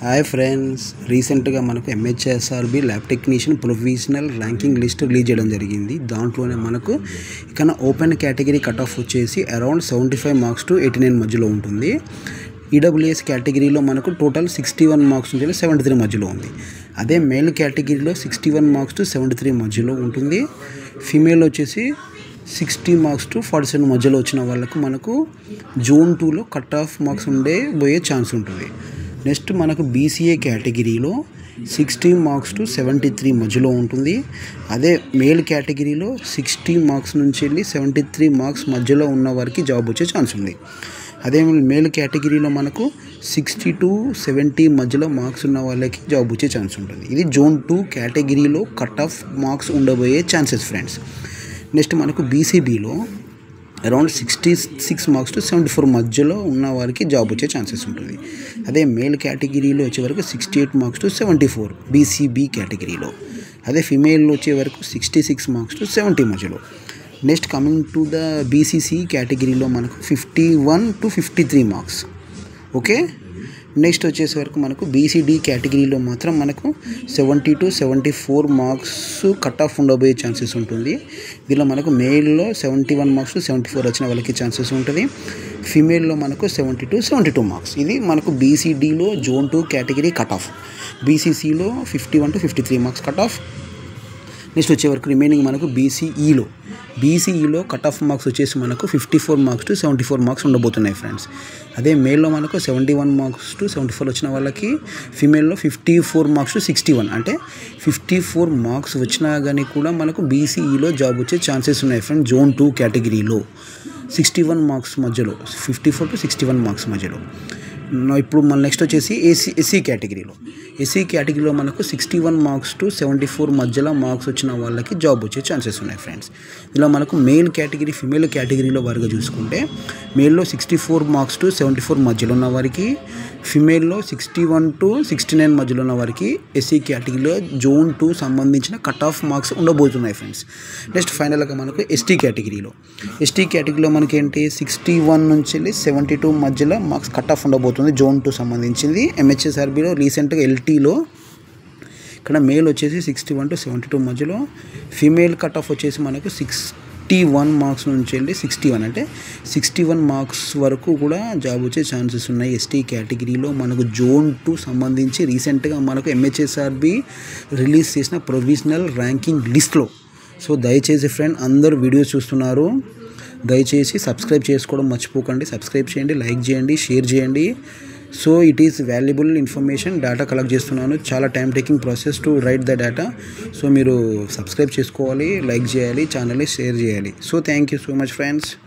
Hi friends, రీసెంట్గా మనకు MHSRB lab technician provisional ranking list release చేయడం జరిగింది. దాంట్లోనే మనకు ఇక్కడ ఓపెన్ కేటగిరీ కట్ ఆఫ్ వచ్చేసి అరౌండ్ 75 మార్క్స్ టు 89 మధ్యలో ఉంటుంది. ఈడబ్ల్యూఎస్ కేటగిరీలో మనకు టోటల్ 61 మార్క్స్ నుంచి 73 మధ్యలో ఉంది. అదే మేల్ కేటగిరీలో 61 మార్క్స్ టు 73 మధ్యలో ఉంటుంది. ఫీమేల్ వచ్చేసి 60 మార్క్స్ టు 47 మధ్యలో వచ్చిన వాళ్ళకు మనకు జూన్ 2లో కట్ ఆఫ్ మార్క్స్ పోయే ఛాన్స్ ఉంటుంది. నెక్స్ట్ మనకు బీసీఏ కేటగిరీలో 60 మార్క్స్ టు 73 మధ్యలో ఉంటుంది. అదే మేల్ కేటగిరీలో 60 మార్క్స్ నుంచి వెళ్ళి 73 మార్క్స్ మధ్యలో ఉన్న వారికి జాబ్ వచ్చే ఛాన్స్ ఉంది. అదే మేల్ కేటగిరీలో మనకు 60 టు 70 మధ్యలో మార్క్స్ ఉన్న వాళ్ళకి జాబ్ వచ్చే ఛాన్స్ ఉంటుంది. ఇది జూన్ 2 కేటగిరీలో కట్ ఆఫ్ మార్క్స్ ఉండబోయే ఛాన్సెస్ ఫ్రెండ్స్. నెక్స్ట్ మనకు బీసీబీలో అరౌండ్ 66 మార్క్స్ టు 74 మధ్యలో ఉన్న వారికి జాబ్ వచ్చే ఛాన్సెస్ ఉంటుంది. అదే మేల్ కేటగిరీలో వచ్చే వరకు 68 మార్క్స్ టు 74 బీసీబీ కేటగిరీలో. అదే ఫిమేల్లో వచ్చే వరకు 66 మార్క్స్ టు 70 మధ్యలో. Next coming to the BCC కేటగిరీలో మనకు 51 టు 53 మార్క్స్. ఓకే, నెక్స్ట్ వచ్చేసే వరకు మనకు బీసీడీ కేటగిరీలో మాత్రం మనకు 70 టు 74 మార్క్స్ కట్ ఆఫ్ ఉండబోయే ఛాన్సెస్ ఉంటుంది. దీనిలో మనకు మేల్లో 71 మార్క్స్ టు 74 వచ్చిన వాళ్ళకి ఛాన్సెస్ ఉంటుంది. ఫీమేల్లో మనకు 70 టు 72 మార్క్స్. ఇది మనకు బీసీడీలో జూన్ 2 కేటగిరీ కట్ ఆఫ్. బీసీసీలో 51 to 53 marks cut off. Next వచ్చే వరకు రిమైనింగ్ మనకు బీసీఈలో కట్ ఆఫ్ మార్క్స్ వచ్చేసి మనకు 54 మార్క్స్ టు 74 మార్క్స్ ఉండబోతున్నాయి ఫ్రెండ్స్. అదే మేల్లో మనకు 71 మార్క్స్ టు 74 వచ్చిన వాళ్ళకి, ఫీమేల్లో 54 మార్క్స్ టు 61 అంటే 54 మార్క్స్ వచ్చినా కానీ కూడా మనకు బీసీఈలో జాబ్ వచ్చే ఛాన్సెస్ ఉన్నాయి ఫ్రెండ్స్. జూన్ 2 కేటగిరీలో 61 మార్క్స్ మధ్యలో, 54 టు 61 మార్క్స్ మధ్యలో. ఇప్పుడు మన నెక్స్ట్ వచ్చేసి ఎస్సీ కేటగిరీలో మనకు 61 మార్క్స్ టు 74 మధ్యలో మార్క్స్ వచ్చిన వాళ్ళకి జాబ్ వచ్చే ఛాన్సెస్ ఉన్నాయి ఫ్రెండ్స్. ఇలా మనకు మేల్ కేటగిరీ, ఫిమేల్ కేటగిరీలో వారిగా చూసుకుంటే మేల్లో 64 మార్క్స్ టు 74 మధ్యలో ఉన్న వారికి, ఫిమేల్లో 61 టు 69 మధ్యలో ఉన్న వారికి ఎస్సీ కేటగిరీలో జూన్ 2 సంబంధించిన కట్ ఆఫ్ మార్క్స్ ఉండబోతున్నాయి ఫ్రెండ్స్. నెక్స్ట్ ఫైనల్గా మనకు ఎస్టీ కేటగిరీలో మనకేంటి 61 నుంచి 72 మధ్యలో మార్క్స్ కట్ ఆఫ్ ఉండబోతుంది జూన్ 2 సంబంధించింది. ఎంహెచ్ఎస్ఆర్బిలో రీసెంట్గా ఎల్టీలో ఇక్కడ మేల్ వచ్చేసి 61 టు 72 మధ్యలో, ఫీమేల్ కట్ ఆఫ్ వచ్చేసి మనకు 61 మార్క్స్ నుంచి వెళ్ళి 61 అంటే 61 మార్క్స్ వరకు కూడా జాబ్ వచ్చే ఛాన్సెస్ ఉన్నాయి ఎస్టీ కేటగిరీలో మనకు జూన్ 2 సంబంధించి రీసెంట్గా మనకు ఎంహెచ్ఎస్ఆర్బి రిలీజ్ చేసిన ప్రొవిజనల్ ర్యాంకింగ్ లిస్ట్లో. సో దయచేసి ఫ్రెండ్ అందరూ వీడియోస్ చూస్తున్నారు, దయచేసి సబ్స్క్రైబ్ చేసుకోవడం మర్చిపోకండి. సబ్స్క్రైబ్ చేయండి, లైక్ చేయండి, షేర్ చేయండి. So it is valuable information. Data collect చేస్తున్నాను, చాలా time taking process to right the data. So మీరు సబ్స్క్రైబ్ చేసుకోవాలి, లైక్ చేయాలి, ఛానల్ని షేర్ చేయాలి. So thank you so much friends.